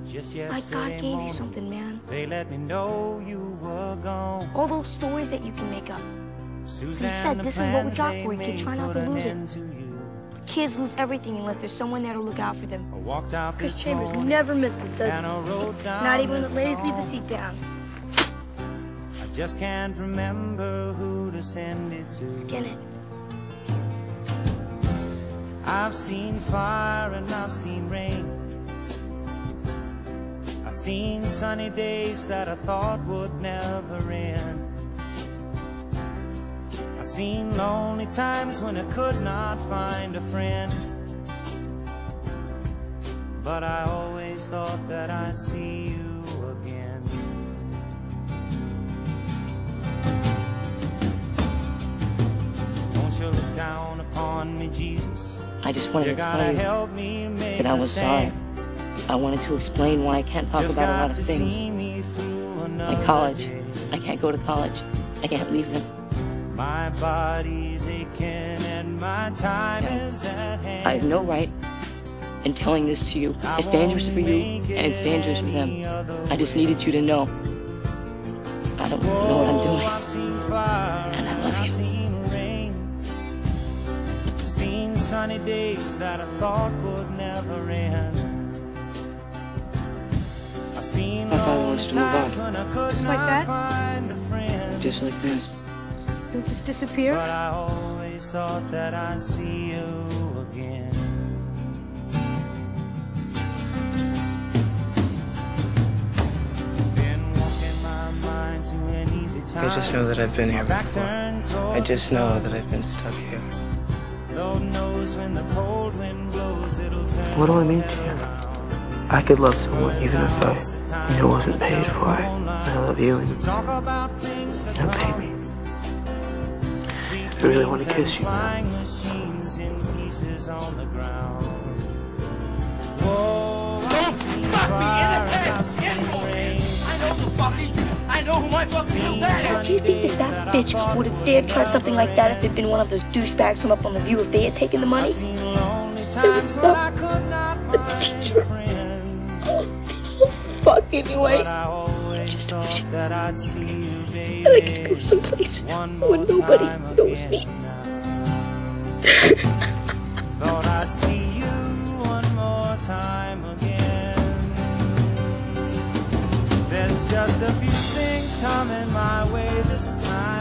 Just Like God yesterday gave you morning, something, man. they let me know you were gone. All those stories that you can make up. Suzanne, He said, the this is what we plans got they for you, kid. made Try not put to an lose it. end to you. Kids lose everything unless there's someone there to look out for them. I walked out Chris this Chambers morning never misses, does and I wrote he? down Not even when the this ladies leave the song. seat down. I just can't remember who to send it to. Skin it. I've seen fire and I've seen rain. I've seen sunny days that I thought would never end. I've seen lonely times when I could not find a friend. But I always thought that I'd see you again. Won't you look down upon me, Jesus? I just wanted You to gotta tell you help me make that I a was sorry. stand. I wanted to explain why I can't talk Just about a lot got of to things. see me through Like another college. day. I can't go to college. I can't leave him. My body's aching and my time is at hand. I have no right in telling this to you. It's dangerous for you and it's dangerous for them. I just needed you to know. I don't know what I'm doing. I've seen fire And I love I've you. seen rain. Seen sunny days that I thought would never end. I've seen I finally want us to move times on. when I could Just like not that? find a friend. Just like this. You'll just disappear? But I always thought that I'd see you again. Been walking my mind to an easy time. I just know that I've been here Back before. turned towards I just the know sun. that I've been stuck here. Lord knows when the cold wind blows, it'll turn What do I mean your to head you? around. I could love someone even if it wasn't paid for it. I love you and Talk about things that baby. I really want to kiss you, man. flying machines in pieces on the ground. Whoa, I've seen fire, I've seen rain. I know who my fucking real dad is. Do you think that bitch would have dared try something like that if it'd been one of those douchebags from up on the View if they had taken the money? Seen lonely times when I could not find a friend. Fuck anyway. But I always thought that I'd see you, baby. And I could go someplace One where more nobody time knows again me. now. Thought I'd see you one more time again. There's just a few things coming my way this time.